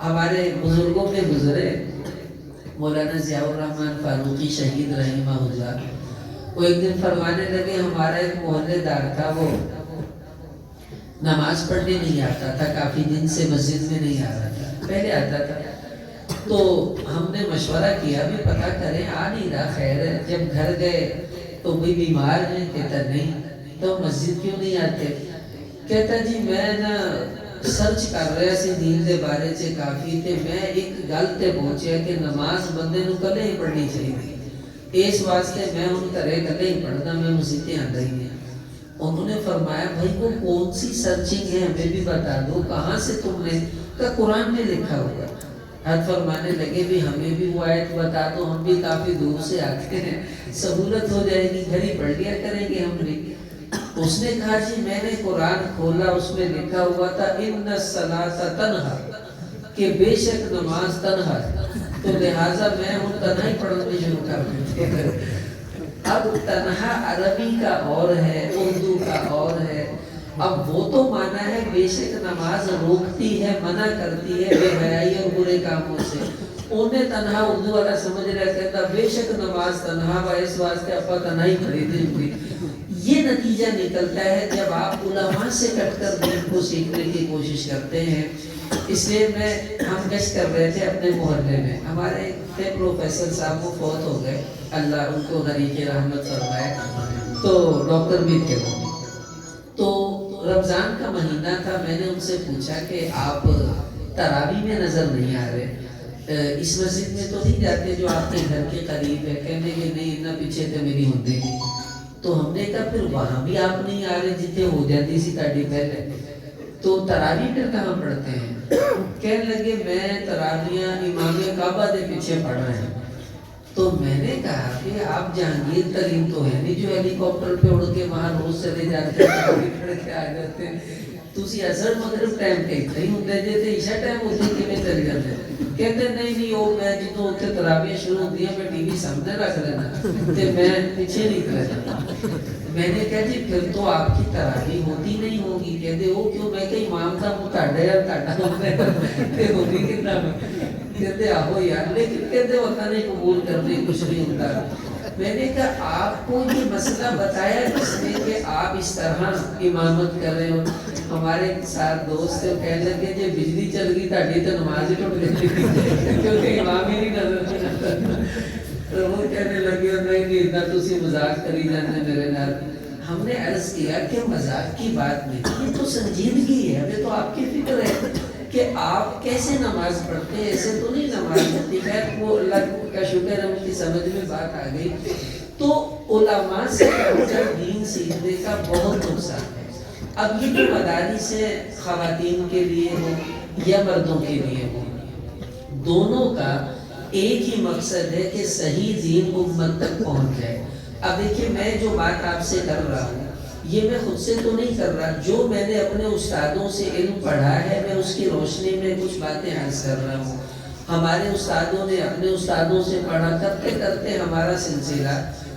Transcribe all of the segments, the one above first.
ہمارے بزرگوں میں گزرے مولانا ضیاء الرحمن فاروقی شہید رحمہ اللہ، وہ ایک دن فرمانے لگے ہمارا ایک محلے دار تھا، وہ نماز پڑھنے نہیں آتا تھا، کافی دن سے مسجد میں نہیں آ رہا تھا، پہلے آتا تھا۔ تو ہم نے مشورہ کیا بھی پتہ کریں، آ نہیں رہا، خیر ہے۔ جب گھر گئے تو کوئی بیمار ہے؟ کہتا نہیں۔ تو مسجد کیوں نہیں آتے؟ کہتا جی میں نا سرچ کر رہا سی دین دے بارے سے کافی تے میں ایک گل تے پہنچیا کہ نماز بندے نو کلے ہی پڑھنی چاہیے، اس واسطے میں ان کرے کلے ہی پڑھنا، میں مسجد آندا ہی نہیں۔ انہوں نے فرمایا بھائی وہ کون سی سرچنگ ہے ہمیں بھی بتا دو، کہاں سے تم نے؟ کہ قرآن میں لکھا ہوگا۔ حد فرمانے لگے بھی ہمیں بھی وہ آیت بتا دو، ہم بھی کافی دور سے آتے ہیں، سہولت ہو جائے گی، گھر ہی پڑھ لیا کریں گے ہم بھی۔ اس نے کہا جی میں نے قرآن کھولا، اس میں لکھا ہوا تھا ان الصلاۃ تنہا، کہ بے شک نماز تنہا ہے، تو لہٰذا میں ہوں تنہا ہی پڑھنے شروع کر دیتے۔ اب تنہا عربی کا اور ہے، اردو کا اور ہے۔ اب وہ تو مانا ہے بے شک نماز روکتی ہے، منع کرتی ہے بے حیائی اور برے کاموں سے، انہیں تنہا اردو والا سمجھ رہا، کہتا بے شک نماز تنہا و اس واسطے اپا تنہا ہی پڑھی تھی۔ یہ نتیجہ نکلتا ہے جب آپ علماء سے کٹ کر دین کو سیکھنے کی کوشش کرتے ہیں۔ اس لیے ہم گشت کر رہے تھے اپنے محلے میں، ہمارے تھے پروفیسر صاحب، وہ فوت ہو گئے، اللہ ان کو غریق رحمت فرمائے، تو ڈاکٹر بھی تھے وہ۔ تو رمضان کا مہینہ تھا، میں نے ان سے پوچھا کہ آپ تراویح میں نظر نہیں آ رہے، اس مسجد میں تو نہیں جاتے جو آپ کے گھر کے قریب ہے؟ کہنے کہ نہیں، اتنا پیچھے تو میری ہوندی نہیں۔ تو ہم نے کہا پھر وہاں بھی آپ نہیں آ رہے جتنے ہو جاتی سی تاڑی پہلے، تو تراویح پھر کہاں پڑھتے ہیں؟ کہنے لگے میں تراویحاں امام کعبہ دے پیچھے پڑھ رہے ہیں۔ تو میں نے کہا کہ آپ جہانگیر ترین تو ہے نہیں جو ہیلی کاپٹر پہ اڑ کے وہاں روز چلے جاتے ہیں، تراویح پڑھ کے آ جاتے ہیں۔ تسی اثر مغرب ٹائم تے اتنے ہی ہوندے جے تے عشاء ٹائم ہوتے کیویں چل جاتے ہیں؟ کہتے نہیں وہ میں جدوں اتنے تراویح شروع ہوتی ہے میں ٹی وی سامنے رکھ لینا تے میں پیچھے نکل جاتا۔ میں نے کہا جی پھر تو آپ کی تراویح ہوتی نہیں ہوگی۔ کہتے وہ کیوں؟ میں کہ امام کا منہ تاڑا یا تاڑا ہوتے ہوگی کتنا میں؟ کہتے آہو یار، لیکن کہتے وقت نہیں قبول کرنے کچھ نہیں ہوتا۔ میں نے کہا آپ کو یہ مسئلہ بتایا کس نے کہ آپ اس طرح امامت کر رہے ہو؟ ہمارے ساتھ دوست سے کہنے لگے جی بجلی چل گئی تاڑی تو نماز ہی ٹوٹ گئی کیونکہ امام ہی نہیں نظر آتا۔ تو وہ کہنے لگے نہیں اتنا تسی مذاق کری جانے میرے نال۔ ہم نے عرض کیا کہ مذاق کی بات نہیں، یہ تو سنجیدگی ہے، ہمیں تو آپ کی فکر ہے کہ آپ کیسے نماز پڑھتے ہیں، ایسے تو نہیں نماز پڑھتی۔ خیر وہ اللہ کا شکر ہے ان کی سمجھ میں بات آ گئی۔ تو علماء سے دین سیکھنے کا بہت نقصان ہے۔ اب یہ جو مدارس سے خواتین کے لیے ہو یا مردوں کے لیے ہو، دونوں کا ایک ہی مقصد ہے کہ صحیح دین امت تک پہنچ جائے۔ اب دیکھیے میں جو بات آپ سے کر رہا ہوں یہ میں خود سے تو نہیں کر رہا، جو میں نے اپنے استادوں سے علم پڑھا ہے میں اس کی روشنی میں کچھ باتیں عرض کر رہا ہوں۔ ہمارے استادوں نے اپنے استادوں سے پڑھا، کرتے کرتے ہمارا سلسلہ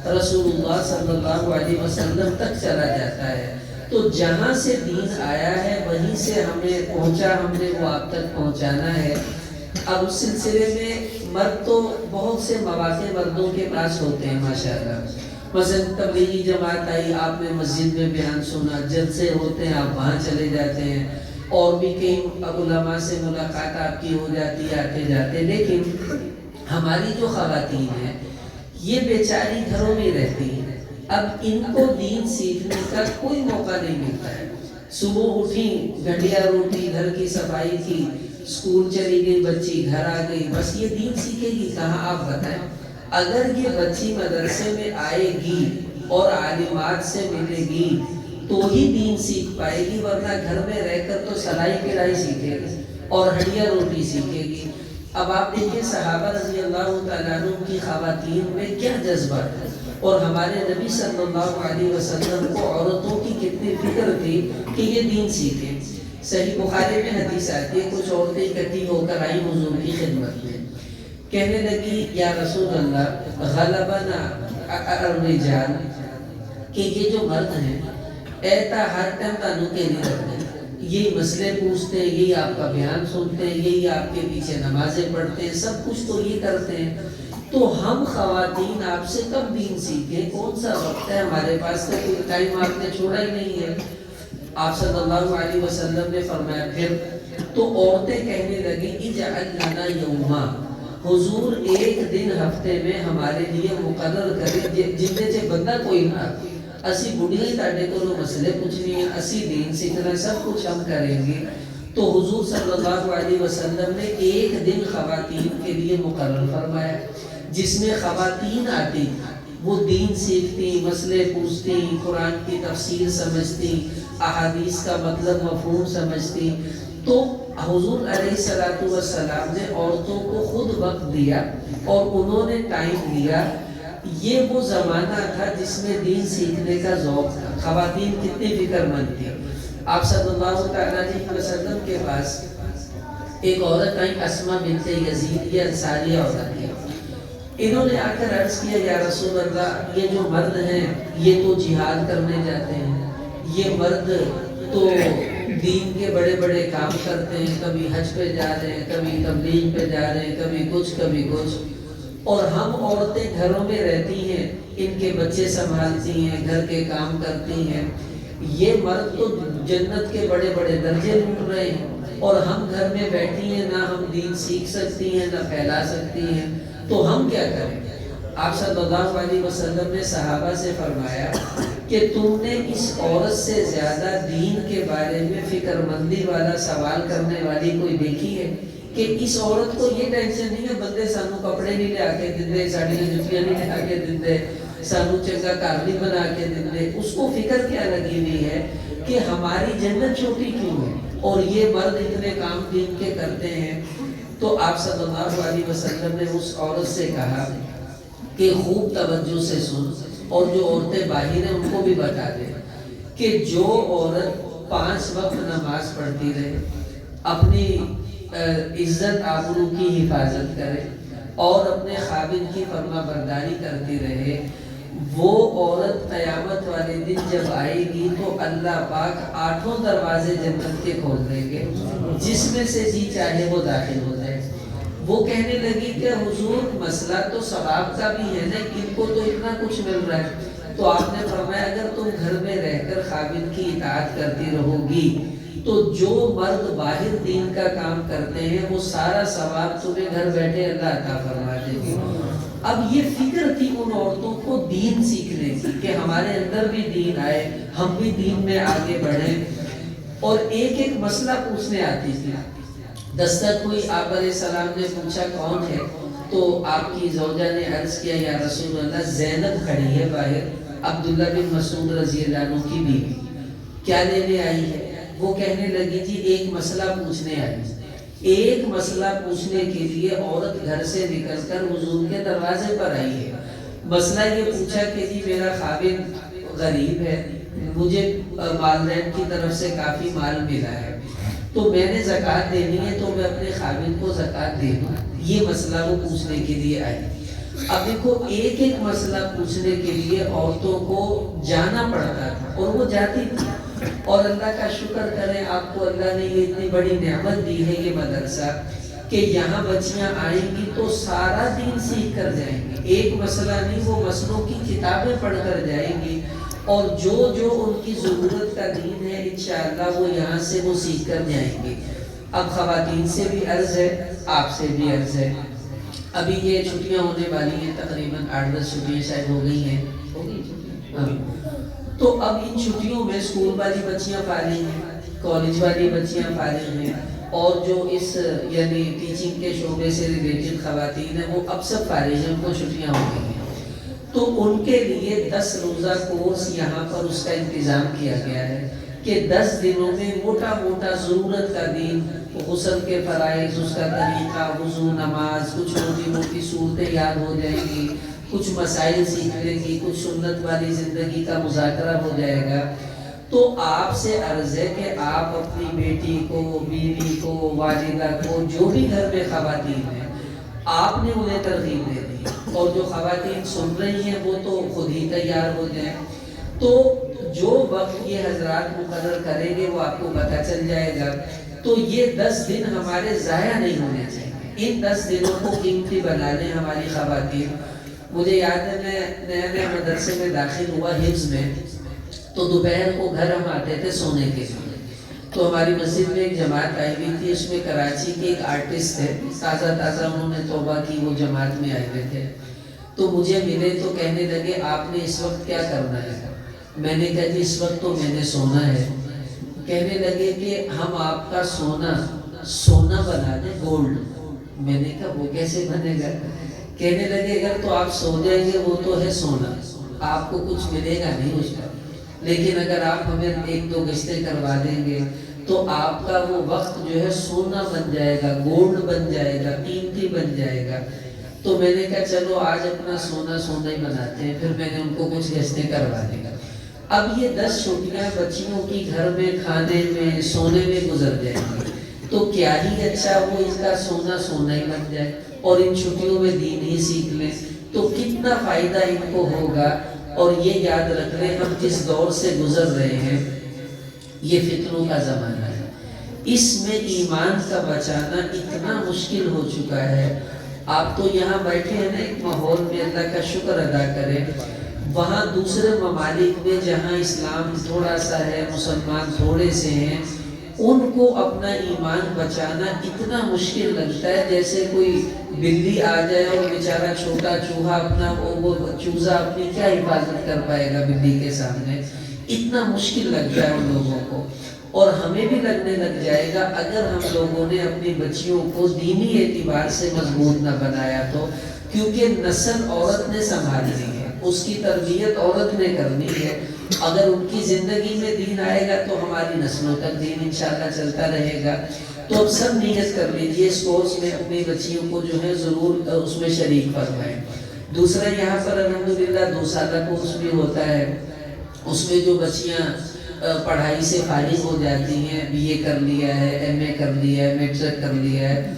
رسول اللہ صلی اللہ علیہ وسلم تک چلا جاتا ہے۔ تو جہاں سے دین آیا ہے وہیں سے ہمیں پہنچا، ہم نے وہ آپ تک پہنچانا ہے۔ اب اس سلسلے میں مرد تو بہت سے مواقع مردوں کے پاس ہوتے ہیں ماشاءاللہ، مثلا تبلیغی جماعت آئی، آپ نے مسجد میں بیان سنا، جلسے ہوتے ہیں آپ وہاں چلے جاتے ہیں، اور بھی کئی علماء سے ملاقات آپ کی ہو جاتی ہے آتے جاتے۔ لیکن ہماری جو خواتین ہیں یہ بیچاری گھروں میں رہتی ہیں، اب ان کو دین سیکھنے کا کوئی موقع نہیں ملتا ہے۔ صبح اٹھی گھٹیا روٹی، گھر کی صفائی کی، اسکول چلی گئی بچی، گھر آ گئی، بس یہ دین سیکھے گی کہاں؟ آپ بتائیں۔ اگر یہ بچی مدرسے میں آئے گی اور عالمات سے ملے گی تو ہی دین سیکھ پائے گی، ورنہ گھر میں رہ کر تو سلائی کڑھائی سیکھے گی اور ہڈیا روٹی سیکھے گی۔ اب آپ دیکھیں صحابہ رضی اللہ تعالیٰ عنہ کی خواتین میں کیا جذبہ ہے، اور ہمارے نبی صلی اللہ علیہ وسلم کو عورتوں کی کتنی فکر تھی کہ یہ دین سیکھیں۔ صحیح بخاری میں حدیث آتی ہے، کچھ عورتیں اکٹھی ہو کر آئی حضور کی خدمت میں، کہنے لگی یا رسول اللہ غلبنا الرجال، کہ یہ جو مرد ہیں ایتا ہر ٹائم تانوں کے لیے رکھتے ہیں، یہی مسئلے پوچھتے ہیں، یہی آپ کا بیان سنتے ہیں، یہی آپ کے پیچھے نمازیں پڑھتے ہیں، سب کچھ تو یہ کرتے ہیں۔ تو ہم خواتین آپ سے کب دین سیکھیں؟ کون سا وقت ہے ہمارے پاس؟ تو کوئی ٹائم آپ نے چھوڑا ہی نہیں ہے۔ آپ صلی اللہ علیہ وسلم نے فرمایا پھر تو عورتیں کہنے لگیں اجعل لنا یوما، حضور ایک دن ہفتے میں ہمارے لیے مقرر کریں جتنے سے بندہ کوئی نہ، اسی بڑھیاں تاڑے کو مسئلے پوچھنی ہیں، اسی دین سیکھنا، سب کچھ ہم کریں گے۔ تو حضور صلی اللہ علیہ وسلم نے ایک دن خواتین کے لیے مقرر فرمایا جس میں خواتین آتی، وہ دین سیکھتی، مسئلے پوچھتی، قرآن کی تفسیر سمجھتی، احادیث کا مطلب مفہوم سمجھتی۔ تو حضور علیہ السلام نے عورتوں کو خود وقت دیا اور انہوں نے ٹائم دیا۔ یہ وہ زمانہ تھا جس میں دین سیکھنے کا ذوق تھا۔ خواتین کتنی فکر مند تھی۔ آپ صلی اللہ علیہ وسلم کے پاس ایک عورت آئی، اسماء بنت یزید، یہ انصاریہ عورت ہے۔ انہوں نے آ کر عرض کیا یا رسول اللہ، یہ جو مرد ہیں یہ تو جہاد کرنے جاتے ہیں، یہ مرد تو دین کے بڑے بڑے کام کرتے ہیں، کبھی حج پہ جا رہے ہیں، کبھی تبلیغ پہ جا رہے ہیں، کبھی کچھ کبھی کچھ، اور ہم عورتیں گھروں میں رہتی ہیں، ان کے بچے سنبھالتی ہیں، گھر کے کام کرتی ہیں، یہ مرد تو جنت کے بڑے بڑے درجے لوٹ رہے ہیں اور ہم گھر میں بیٹھی ہیں، نہ ہم دین سیکھ سکتی ہیں نہ پھیلا سکتی ہیں، تو ہم کیا کریں؟ آپ صلی اللہ علیہ وسلم نے صحابہ سے فرمایا کہ تم نے اس عورت سے زیادہ دین کے بارے میں فکر مندی والا سوال کرنے والی کوئی دیکھی ہے؟ کہ اس عورت کو یہ ٹینشن نہیں ہے بندے سانو کپڑے نہیں لے کے دندے، ساڑیاں جتیاں نہیں لے کے دندے، سانو چنگا گھر نہیں بنا کے دندے، اس کو فکر کیا لگی ہوئی ہے کہ ہماری جنت چھوٹی کیوں ہے اور یہ مرد اتنے کام دین کے کرتے ہیں۔ تو آپ صلی اللہ علیہ وسلم نے اس عورت سے کہا کہ خوب توجہ سے سن، اور جو عورتیں باہر ہیں ان کو بھی بتا دے کہ جو عورت 5 وقت نماز پڑھتی رہے، اپنی عزت آبرو کی حفاظت کرے اور اپنے خاوند کی فرما برداری کرتی رہے، وہ عورت قیامت والے دن جب آئے گی تو اللہ پاک 8 دروازے جنت کے کھول دیں گے، جس میں سے جی چاہے وہ داخل ہو جائے۔ وہ کہنے لگی کہ حضور مسئلہ تو ثواب کا بھی ہے نا، ان کو تو اتنا کچھ مل رہا ہے۔ تو آپ نے فرمایا اگر تم گھر میں رہ کر خاوند کی اطاعت کرتی رہو گی تو جو مرد باہر دین کا کام کرتے ہیں وہ سارا ثواب تمہیں گھر بیٹھے اللہ عطا فرما دے گی۔ اب یہ فکر تھی ان عورتوں کو دین سیکھنے کی کہ ہمارے اندر بھی دین آئے، ہم بھی دین میں آگے بڑھیں، اور ایک ایک مسئلہ پوچھنے آتی تھی۔ دستک ہوئی، آپ علیہ السلام نے پوچھا کون ہے؟ تو آپ کی زوجہ نے عرض کیا یا رسول اللہ زینب کھڑی ہے باہر، عبداللہ بن مسعود رضی اللہ عنہ کی بیوی، کیا لینے آئی ہے؟ وہ کہنے لگی جی ایک مسئلہ پوچھنے آئی۔ ایک مسئلہ پوچھنے کے لیے عورت گھر سے نکل کر حضور کے دروازے پر آئی ہے۔ مسئلہ یہ پوچھا کہ جی میرا خاوند غریب ہے، مجھے والدین کی طرف سے کافی مال ملا ہے، تو میں نے زکوٰۃ دینی ہے تو میں اپنے خاوند کو زکوٰۃ دے دوں، یہ مسئلہ وہ پوچھنے کے لیے آئی۔ اب دیکھو ایک ایک مسئلہ پوچھنے کے لیے عورتوں کو جانا پڑتا تھا اور وہ جاتی تھی، اور اللہ کا شکر کریں آپ کو اللہ نے یہ اتنی بڑی نعمت دی ہے یہ مدرسہ کہ یہاں بچیاں آئیں گی تو سارا دین سیکھ کر جائیں گی، ایک مسئلہ نہیں وہ مسئلوں کی کتابیں پڑھ کر جائیں گی، اور جو جو ان کی ضرورت کا دین ہے انشاءاللہ وہ یہاں سے وہ سیکھ کر جائیں گے۔ اب خواتین سے بھی عرض ہے، آپ سے بھی عرض ہے، ابھی یہ چھٹیاں ہونے والی ہیں، تقریباً 8-10 چھٹیاں شاید ہو گئی ہیں، تو اب ان چھٹیوں میں اسکول والی بچیاں فارغ ہیں، کالج والی بچیاں فارغ ہیں، اور جو اس یعنی ٹیچنگ کے شعبے سے ریلیٹڈ خواتین ہیں وہ اب سب فارغ ہیں، ان کو چھٹیاں ہو گئی ہیں، تو ان کے لیے 10 روزہ کورس یہاں پر اس کا انتظام کیا گیا ہے کہ 10 دنوں میں موٹا موٹا ضرورت کا دین، غسل کے فرائض، اس کا طریقہ، وضو، نماز، کچھ موٹی موٹی صورتیں یاد ہو جائیں گی، کچھ مسائل سیکھ لیں گی، کچھ سنت والی زندگی کا مذاکرہ ہو جائے گا۔ تو آپ سے عرض ہے کہ آپ اپنی بیٹی کو، بیوی کو، والدہ کو، جو بھی گھر میں خواتین ہیں، آپ نے انہیں ترغیب دے دی، اور جو خواتین سن رہی ہیں وہ تو خود ہی تیار ہو جائیں۔ تو جو وقت یہ حضرات مقرر کریں گے وہ آپ کو پتہ چل جائے گا. تو یہ 10 دن ہمارے ضائع نہیں ہونے چاہیے. ان 10 دنوں کو قیمتی بنا لیں ہماری خواتین. مجھے یاد ہے میں نیا مدرسے میں داخل ہوا حفظ میں، تو دوپہر کو گھر ہم آتے تھے سونے کے لیے. تو ہماری مسجد میں ایک جماعت آئی ہوئی تھی، اس میں کراچی کے ایک آرٹسٹ تھے، تازہ انہوں نے توبہ کی، وہ جماعت میں آئے ہوئے تھے. تو مجھے ملے تو کہنے لگے آپ نے اس وقت کیا کرنا ہے؟ میں نے کہا جی اس وقت تو میں نے سونا ہے. کہنے لگے کہ ہم آپ کا سونا بنا دیں گولڈ. میں نے کہا وہ کیسے بنے گا؟ کہنے لگے اگر تو آپ سو جائیں گے وہ تو ہے سونا، آپ کو کچھ ملے گا نہیں اس کا، لیکن اگر آپ ہمیں 1-2 گشتیں کروا دیں گے تو آپ کا وہ وقت جو ہے سونا بن جائے گا، گولڈ بن جائے گا، قیمتی بن جائے گا. تو میں نے کہا چلو آج اپنا سونا ہی بناتے ہیں. پھر میں نے ان کو کچھ گشتیں کروا دی. اب یہ 10 چھٹیاں بچیوں کی گھر میں کھانے میں سونے میں گزر جائیں گی، تو کیا ہی اچھا وہ اس کا سونا ہی بن جائے اور ان چھٹیوں میں دین ہی سیکھ لیں، تو کتنا فائدہ ان کو ہوگا. اور یہ یاد رکھ لیں ہم جس دور سے گزر رہے ہیں یہ فتنوں کا زمانہ ہے. اس میں ایمان کا بچانا اتنا مشکل ہو چکا ہے. آپ تو یہاں بیٹھے ہیں نا ایک ماحول میں، اللہ کا شکر ادا کریں. وہاں دوسرے ممالک میں جہاں اسلام تھوڑا سا ہے، مسلمان تھوڑے سے ہیں، ان کو اپنا ایمان بچانا اتنا مشکل لگتا ہے جیسے کوئی بلی آ جائے اور بیچارہ چھوٹا چوہا اپنا وہ چوزا اپنی کیا حفاظت کر پائے گا بلی کے سامنے. اتنا مشکل لگتا ہے ان لوگوں کو. اور ہمیں بھی لگنے لگ جائے گا اگر ہم لوگوں نے اپنی بچیوں کو دینی اعتبار سے مضبوط نہ بنایا تو. کیونکہ نسل عورت نے سنبھالنی ہے، اس کی تربیت عورت نے کرنی ہے. اگر ان کی زندگی میں دین آئے گا تو ہماری نسلوں تک دین انشاءاللہ چلتا رہے گا. تو اب سب نیت کر لیجئے اس کورس میں اپنی بچیوں کو جو ہے ضرور اس میں شریک فرمائیں. دوسرا یہاں پر الحمدللہ 2 سالہ کورس بھی ہوتا ہے. اس میں جو بچیاں پڑھائی سے فارغ ہو جاتی ہیں، بی اے کر لیا ہے، ایم اے کر لیا ہے، میٹرک کر لیا ہے،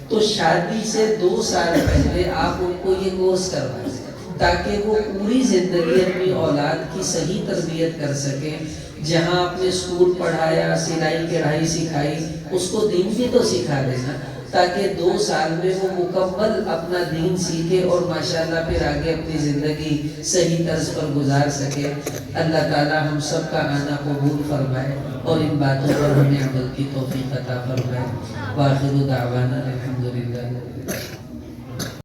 تو شادی سے 2 سال پہلے آپ ان کو یہ کورس کروائیں تاکہ وہ پوری زندگی اپنی اولاد کی صحیح تربیت کر سکیں. جہاں آپ نے اسکول پڑھایا، سلائی کڑھائی سکھائی، اس کو دین بھی تو سکھا دینا تاکہ 2 سال میں وہ مکمل اپنا دین سیکھے اور ماشاءاللہ پھر آگے اپنی زندگی صحیح طرز پر گزار سکے. اللہ تعالی ہم سب کا آنا قبول فرمائے اور ان باتوں پر ہمیں عمل کی توفیق عطا فرمائے. وآخر دعوانا الحمدللہ.